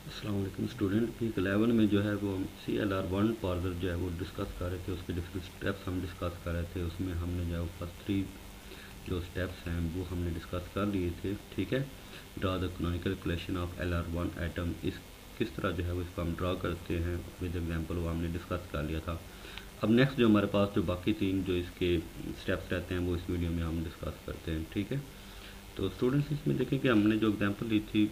अस्सलाम वालेकुम student. Week 11 में जो है वो हम CLR1 पार्सर जो है वो डिस्कस कर रहे थे, उसके डिफरेंट स्टेप्स हम डिस्कस कर रहे थे। उसमें हमने जो है फर्स्ट 3 जो स्टेप्स हैं वो हमने डिस्कस कर लिए थे। ठीक है, draw the canonical collection of LR1 atom. इस किस तरह जो है वो इसको हम ड्रा करते हैं विद एग्जांपल, वो हमने डिस्कस कर लिया था। अब नेक्स्ट जो हमारे पास जो बाकी 3 जो इसके स्टेप्स रहते हैं वो इस वीडियो में हम डिस्कस करते हैं। ठीक है, तो स्टूडेंट्स इसमें देखें कि हमने जो एग्जांपल ली थी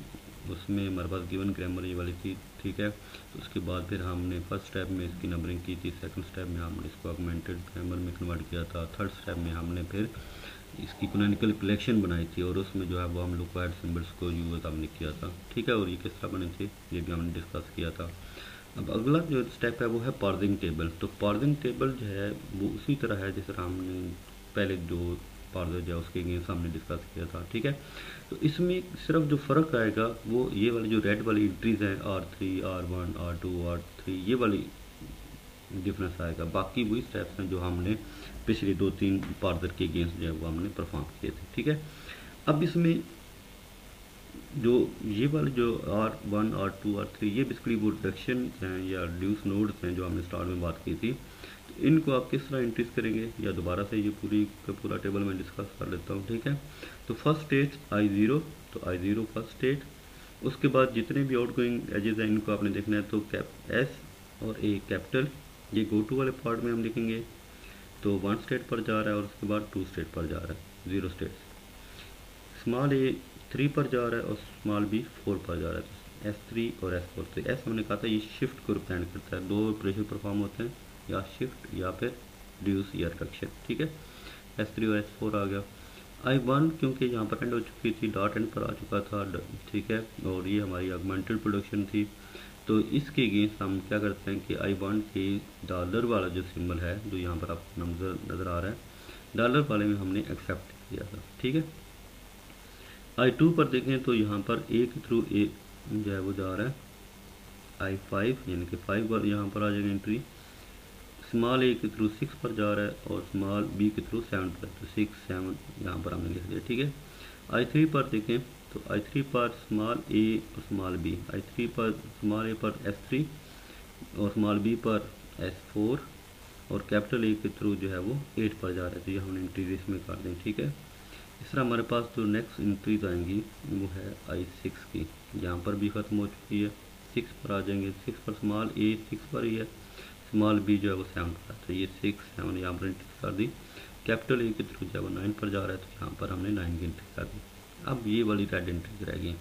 उसमें हमारे पास गिवन ग्रामर ये वाली थी। ठीक है, तो उसके बाद फिर हमने फर्स्ट स्टेप में इसकी नंबरिंग की थी, सेकंड स्टेप में हमने इसको ऑगमेंटेड ग्रामर में कन्वर्ट किया था, थर्ड स्टेप में हमने फिर इसकी कैनोनिकल कलेक्शन बनाई थी और उसमें जो है वो हम रिक्वायर्ड सिंबल्स को यूज़ हमने किया था। ठीक है, और ये किस तरह बने थे ये भी हमने डिस्कस किया था। अब अगला जो स्टेप है वो है पार्सिंग टेबल। तो पार्सिंग टेबल जो है वो उसी तरह है जिस तरह हमने पहले जो पार्सर जो है उसके अगेंस्ट हमने डिस्कस किया था। ठीक है, तो इसमें सिर्फ जो फ़र्क आएगा वो ये वाली जो रेड वाली एंट्रीज हैं R3, R1, R2, R3, ये वाली डिफरेंस आएगा। बाकी वही स्टेप्स हैं जो हमने पिछले 2-3 पार्सर के अगेंस्ट जो है वो हमने परफॉर्म किए थे। ठीक है, अब इसमें जो ये वाले जो R1, R2, R3 ये बेसिकली वो रिडक्शन हैं या रिड्यूस नोड्स हैं जो हमने स्टार्ट में बात की थी। तो इनको आप किस तरह इंक्रीज करेंगे या दोबारा से ये पूरी का पूरा टेबल मैं डिस्कस कर लेता हूँ। ठीक है, तो फर्स्ट स्टेट I0, तो I0 फर्स्ट स्टेट। उसके बाद जितने भी आउट गोइंग एजेस हैं इनको आपने देखना है, तो कैप S और A कैपिटल, ये गो टू वाले पार्ट में हम लिखेंगे। तो 1 स्टेट पर जा रहा है और उसके बाद 2 स्टेट पर जा रहा है, 0 स्टेट। स्मॉल ए 3 पर जा रहा है और स्मॉल बी 4 पर जा रहा है, तो S3 और S4। तो S हमने कहा था ये शिफ्ट को रिप्रेजेंट करता है, 2 ऑपरेशन परफॉर्म होते हैं, या शिफ्ट या फिर रिड्यूस या रिडक्शन। ठीक है, S3 और S4 आ गया। I1 क्योंकि यहाँ पर एंड हो चुकी थी, डॉट एंड पर आ चुका था। ठीक है, और ये हमारी ऑगमेंटेड प्रोडक्शन थी। तो इसके अगेंस्ट हम क्या करते हैं कि I1 के डॉलर वाला जो सिंबल है जो यहाँ पर आपको नज़र आ रहा है, डॉलर वाले में हमने एक्सेप्ट किया था। ठीक है, I2 पर देखें तो यहाँ पर A के थ्रू ए जो है वो जा रहा है I5, यानी कि 5 पर यहाँ पर आ जाएगा एंट्री। स्मॉल ए के थ्रू 6 पर जा रहा है और स्मॉल बी के थ्रू 7 पर, तो 6, 7 यहाँ पर हमने लिख दिया। ठीक है, I3 पर देखें तो I3 पर स्मॉल ए और स्मॉल बी, I3 पर स्मॉल ए पर S3 और स्मॉल बी पर S4 और कैपिटल ए के थ्रू जो है वो 8 पर जा रहा है, तो ये हमने एंट्रीज इसमें कर दें। ठीक है, इस तरह हमारे पास जो नेक्स्ट एंट्रीज आएंगी वो है I6 की, यहाँ पर भी ख़त्म हो चुकी है, 6 पर आ जाएंगे। 6 पर स्मॉल ए 6 पर ही है, स्मॉल बी जो है वो 7 पर है, तो ये 6, 7 यहाँ पर एंट्री कर दी। कैपिटल ए के थ्रू जो है वो 9 पर जा रहा है, तो यहाँ पर हमने 9 की एंट्री कर दी। अब ये वाली रेड एंट्रीज रह गई।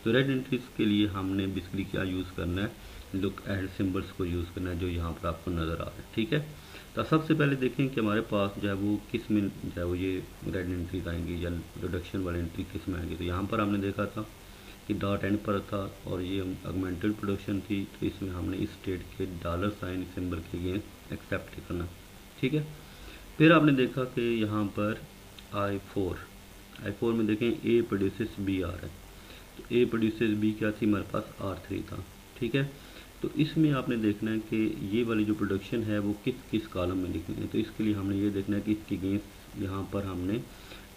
तो रेड एंट्रीज के लिए हमने बेसिकली क्या यूज़ करना है, लुक एट सिंबल्स को यूज़ करना है जो यहाँ पर आपको नज़र आ रहा है। ठीक है, तो सबसे पहले देखें कि हमारे पास जो है वो किस में जो है वो ये रेड एंट्रीज आएंगी या रिडक्शन वाली एंट्री किस में आएंगी। तो यहाँ पर हमने देखा था कि डॉट एंड पर था और ये ऑगमेंटेड प्रोडक्शन थी, तो इसमें हमने इस स्टेट के डॉलर साइन सिंबल के अगेंस्ट एक्सेप्ट करना। ठीक है, फिर आपने देखा कि यहाँ पर I4 में देखें A प्रोड्यूसेस B आ रहा है, तो A प्रोड्यूसेस B क्या थी हमारे पास R3 था। ठीक है, तो इसमें आपने देखना है कि ये वाली जो प्रोडक्शन है वो किस किस कॉलम में लिखनी है। तो इसके लिए हमने ये देखना है कि इसके अगेंस्ट यहाँ पर हमने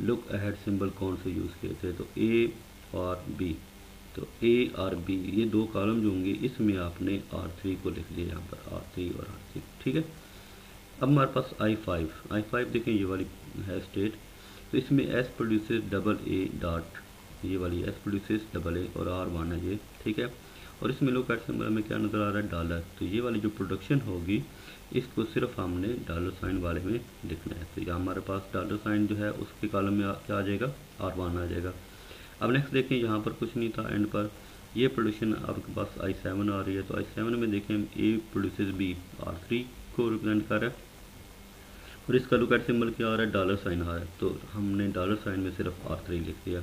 लुक अहेड सिंबल कौन से यूज़ किए थे, तो A और B। तो A और B ये 2 कॉलम जो होंगे इसमें आपने R3 को लिख दिया, यहाँ पर R3 और R3। ठीक है, अब हमारे पास I5 देखें ये वाली है स्टेट, तो इसमें S produces double A dot, ये वाली S प्रोड्यूसेस डबल A और R1 है ये। ठीक है, और इसमें लुक एट सिंबल में क्या नज़र आ रहा है, डॉलर। तो ये वाली जो प्रोडक्शन होगी इसको सिर्फ हमने डॉलर साइन वाले में लिखना है। तो यहाँ हमारे पास डॉलर साइन जो है उसके कॉलम में क्या आ जाएगा, R1 आ जाएगा। अब नेक्स्ट देखें यहाँ पर कुछ नहीं था एंड पर, ये प्रोडक्शन आपके पास I7 आ रही है, तो I7 में देखें A प्रोड्यूसेस B R3 को रिप्रेजेंट कर रहा है और इसका लुक एट सिंबल क्या आ रहा है, डॉलर साइन आ रहा है, तो हमने डॉलर साइन में सिर्फ R3 लिख दिया।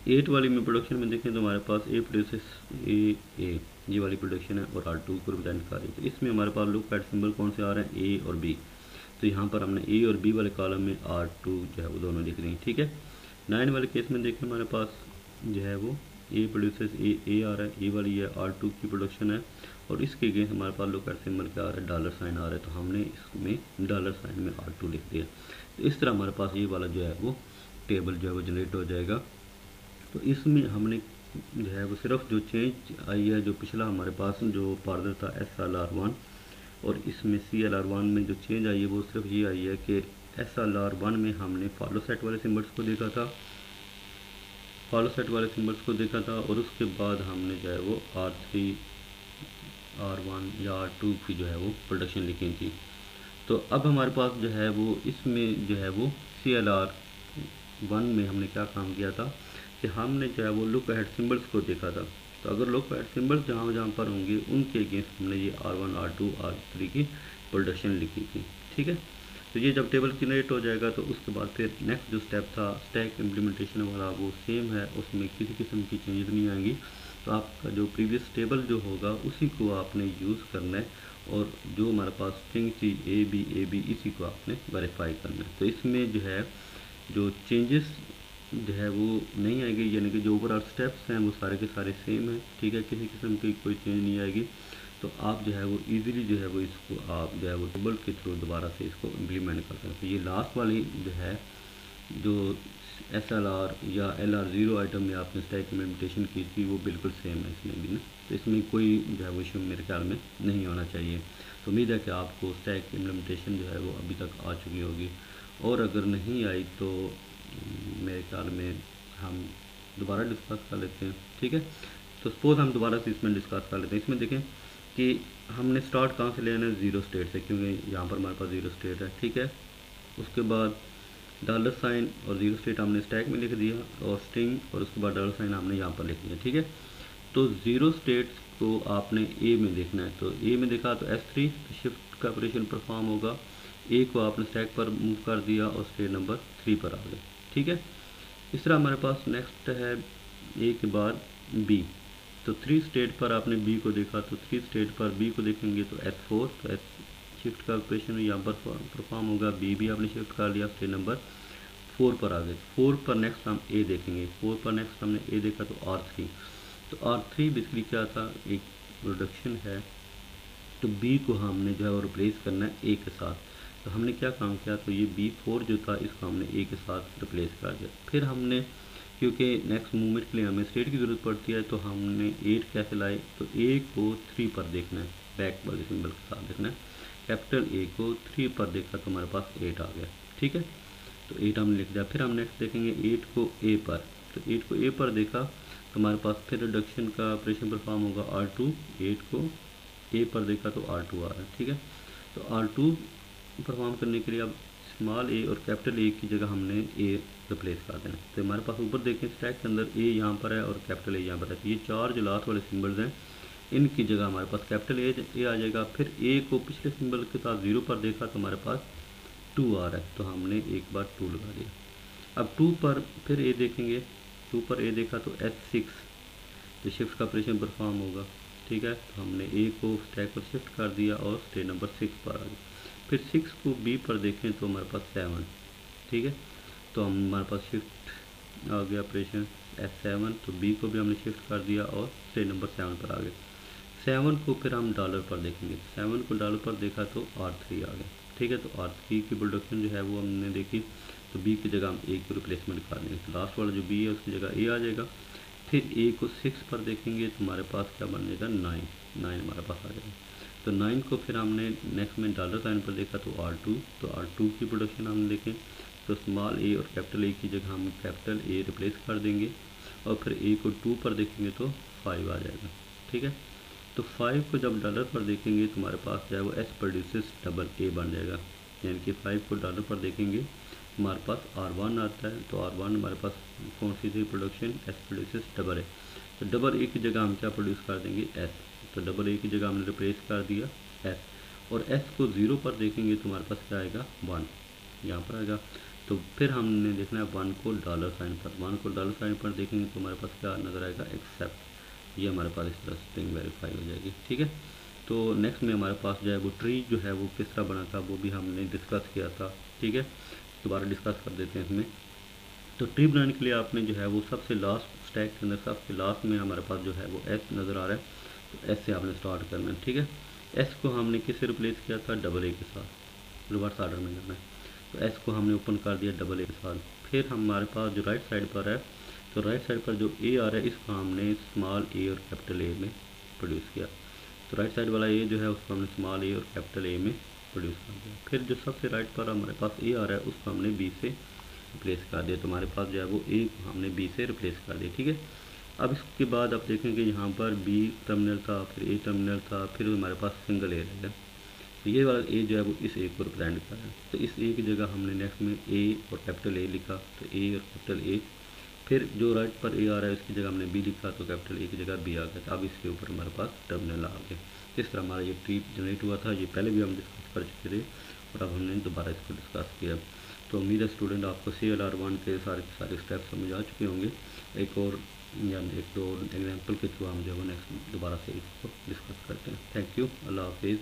8 वाली में प्रोडक्शन में देखें तो हमारे पास A प्रोड्यूसेस A ये वाली प्रोडक्शन है और R2 को रिप्रेजेंट कर रही है, तो इसमें हमारे पास लुक एट सिंबल कौन से आ रहे हैं, A और B। तो यहाँ पर हमने A और B वाले कॉलम में R2 जो है वो दोनों लिख देंगे। ठीक है, 9 वाले केस में देखें हमारे पास जो है वो A प्रोड्यूसेस A आ रहा है, ये वाली है R2 की प्रोडक्शन है और इसके अगेंस्ट हमारे पास लुक एट सिंबल क्या आ रहा है, डॉलर साइन आ रहा है, तो हमने इसमें डॉलर साइन में R2 लिख दिया। तो इस तरह हमारे पास ये वाला जो है वो टेबल जो है वो जनरेट हो जाएगा। तो इसमें हमने जो है वो सिर्फ जो चेंज आई है, जो पिछला हमारे पास जो पार्लर था SLR1 और इसमें CLR1 में जो चेंज आई है वो सिर्फ ये आई है कि SLR1 में हमने फॉलो सेट वाले सिम्बल्स को देखा था, और उसके बाद हमने जो है वो R3 R1 या R2 की जो है वो प्रोडक्शन लिखी थी। तो अब हमारे पास जो है वो इसमें जो है वो CLR1 में हमने क्या काम किया था कि हमने जो है वो लुक अहेड सिम्बल्स को देखा था। तो अगर लुक अहेड सिम्बल्स जहाँ जहाँ पर होंगे उनके अगेंस्ट हमने ये R1 R2 R3 की प्रोडक्शन लिखी थी। ठीक है, तो ये जब टेबल जनरेट हो जाएगा तो उसके बाद फिर नेक्स्ट जो स्टेप था स्टैक इम्प्लीमेंटेशन वाला वो सेम है, उसमें किसी किस्म की चेंजेस नहीं आएंगी। तो आपका जो प्रीवियस टेबल जो होगा उसी को आपने यूज़ करना है, और जो हमारे पास स्ट्रिंग थी ए बी इसी को आपने वेरीफाई करना है। तो इसमें जो है जो चेंजेस जो है वो नहीं आएगी, यानी कि जो ओवरऑल स्टेप्स हैं वो सारे के सारे सेम हैं। ठीक है, किसी किस्म की कोई चेंज नहीं आएगी। तो आप जो है वो इजीली जो है वो इसको आप जो है वो टेबल के थ्रू दोबारा से इसको इम्प्लीमेंट कर सकते हैं। तो ये लास्ट वाली जो है जो SLR या LR0 आइटम में आपने स्टैक इम्प्लीमेंटेशन की थी वो बिल्कुल सेम है इसमें भी ना। तो इसमें कोई जो है वो इशू मेरे ख्याल में नहीं होना चाहिए। तो उम्मीद है कि आपको स्टैक इम्प्लीमेंटेशन जो है वो अभी तक आ चुकी होगी, और अगर नहीं आई तो मेरे ख्याल में हम दोबारा डिस्कस कर लेते हैं। ठीक है, तो सपोज़ हम दोबारा से इसमें डिस्कस कर लेते हैं। इसमें देखें कि हमने स्टार्ट कहाँ से लेना है, ज़ीरो स्टेट से, क्योंकि यहाँ पर हमारे पास ज़ीरो स्टेट है। ठीक है, उसके बाद डॉलर साइन और ज़ीरो स्टेट हमने स्टैक में लिख दिया, और स्ट्रिंग, और उसके बाद डॉलर साइन हमने यहाँ पर लिख दिया। ठीक है, तो ज़ीरो स्टेट को आपने ए में देखना है। तो ए में देखा तो S3 शिफ्ट का ऑपरेशन परफॉर्म होगा, ए को आपने स्टैक पर मूव कर दिया और स्टेट नंबर 3 पर आ गए। ठीक है, इस तरह हमारे पास नेक्स्ट है ए के बाद बी। तो 3 स्टेट पर आपने बी को देखा, तो 3 स्टेट पर बी को देखेंगे तो S4, तो एस शिफ्ट का ऑपरेशन यहाँ पर परफॉर्म होगा, बी भी आपने शिफ्ट कर लिया, स्टेट नंबर 4 पर आ गए। 4 पर नेक्स्ट हम ए देखेंगे, 4 पर नेक्स्ट हमने ए देखा तो R3। तो R3 बेसिकली क्या था, एक प्रोडक्शन है। तो बी को हमने जो है वो रिप्लेस करना है ए के साथ। तो हमने क्या काम किया, तो ये B4 जो था इसको हमने ए के साथ रिप्लेस कर दिया। फिर हमने, क्योंकि नेक्स्ट मूवमेंट के लिए हमें स्टेट की ज़रूरत पड़ती है, तो हमने 8 कैसे लाए, तो ए को 3 पर देखना है, बैक वाले सिंबल के साथ देखना है। कैपिटल ए को 3 पर देखा तो हमारे पास 8 आ गया। ठीक है, तो 8 हमने लिख दिया। फिर हम नेक्स्ट देखेंगे 8 को ए पर, तो 8 को ए पर देखा तो हमारे पास फिर रिडक्शन का ऑपरेशन परफॉर्म होगा R2। 8 को ए पर देखा तो R2 आ रहा है। ठीक है, तो R2 परफॉर्म करने के लिए अब स्मॉल ए और कैपिटल ए की जगह हमने ए रिप्लेस कर देना। तो हमारे पास ऊपर देखें स्टैक के अंदर ए यहाँ पर है और कैपिटल ए यहाँ पर है। तो ये चार जो लास्ट वाले सिंबल्स हैं इनकी जगह हमारे पास कैपिटल ए आ जाएगा। फिर ए को पिछले सिंबल के साथ 0 पर देखा तो हमारे पास 2 आ रहा है, तो हमने एक बार 2 लगा दिया। अब 2 पर फिर ए देखेंगे, 2 पर ए देखा तो S6, तो शिफ्ट का ऑपरेशन परफॉर्म होगा। ठीक है, तो हमने ए को स्टैक पर शिफ्ट कर दिया और स्टेट नंबर 6 पर आ गया। फिर 6 को बी पर देखें तो हमारे पास 7। ठीक है, तो हमारे पास शिफ्ट आ गया ऑपरेशन S7, तो बी को भी हमने शिफ्ट कर दिया और स्टेट नंबर 7 पर आ गए। 7 को फिर हम डॉलर पर देखेंगे, 7 को डॉलर पर देखा तो R3 आ गया। ठीक है, तो R3 की प्रोडक्शन जो है वो हमने देखी, तो बी की जगह हम ए की रिप्लेसमेंट कर देंगे। तो लास्ट वाला जो बी है उसकी जगह ए आ जाएगा। फिर ए को 6 पर देखेंगे तो हमारे पास क्या बन जाएगा, 9 हमारे पास आ जाएगा। तो 9 को फिर हमने नेक्स्ट में डॉलर साइन पर देखा तो R2, तो R2 की प्रोडक्शन हम देखें तो स्मॉल ए और कैपिटल ए की जगह हम कैपिटल ए रिप्लेस कर देंगे, और फिर ए को 2 पर देखेंगे तो 5 आ जाएगा। ठीक है, तो 5 को जब डॉलर पर देखेंगे तो हमारे पास जो है वो S प्रोड्यूसेस डबल ए बन जाएगा। यानी कि 5 को डॉलर पर देखेंगे हमारे पास R1 आता है, तो R1 हमारे पास कौन सी थी production, S produces double A. तो डबल ए की जगह हम क्या प्रोड्यूस कर देंगे, S। तो डबल ए की जगह हमने रिप्लेस कर दिया S, और S को 0 पर देखेंगे तो हमारे पास क्या आएगा, 1 यहाँ पर आएगा। तो फिर हमने देखना है 1 को डॉलर साइन पर, 1 को डॉलर साइन पर देखेंगे तो हमारे पास क्या नज़र आएगा, एक्सेप्ट। ये हमारे पास इस तरह स्ट्रिंग वेरीफाई हो जाएगी। ठीक है, तो नेक्स्ट में हमारे पास जो है वो ट्री जो है वो किस तरह बना था वो भी हमने डिस्कस किया था। ठीक है, दोबारा डिस्कस कर देते हैं इसमें। तो ट्री बनाने के लिए आपने जो है वो सबसे लास्ट स्टैक के अंदर सबसे लास्ट में हमारे पास जो है वो S नज़र आ रहा है, तो S से आपने स्टार्ट करना है। ठीक है, S को हमने किससे रिप्लेस किया था, डबल ए के साथ, रिवर्स आर्डर में करना है। तो S को हमने ओपन कर दिया डबल ए के साथ। फिर हमारे पास जो राइट साइड पर है तो राइट साइड पर जो ए आ रहा है इसका हमने स्मॉल ए और कैपिटल ए में प्रोड्यूस किया। तो राइट साइड वाला ए जो है उसको हमने स्मॉल ए और कैपिटल ए में प्रोड्यूस कर दिया। फिर जो सबसे राइट पर हमारे पास ए आ रहा है उसको हमने बी से रिप्लेस कर दिया। तो हमारे पास जो है वो ए हमने बी से रिप्लेस कर दिया, ठीक है। अब इसके बाद आप देखेंगे यहाँ पर बी टर्मिनल था, फिर ए टर्मिनल था, फिर हमारे पास सिंगल ए रहेगा। तो ये वाला ए जो है वो इस ए को रिप्रेजेंट कर रहा है। तो इस ए की जगह हमने नेक्स्ट में ए और कैपिटल ए लिखा, तो ए और कैपिटल ए। फिर जो राइट पर ए आ रहा है उसकी जगह हमने बी लिखा, तो कैपिटल ए की जगह बी आ गया। अब इसके ऊपर हमारे पास टर्मिनल आ गए। इस तरह हमारा ये ट्री जनरेट हुआ था। ये पहले भी हम डिस्कस कर चुके थे और अब हमने दोबारा इसको डिस्कस किया। तो उम्मीद है स्टूडेंट आपको CLR1 के सारे स्टेप्स समझ आ चुके होंगे। एक और या एक दो एग्जाम्पल के थ्रू हम जो है नेक्स्ट दोबारा से इसको डिस्कस करते हैं। थैंक यू, अल्लाह हाफिज़।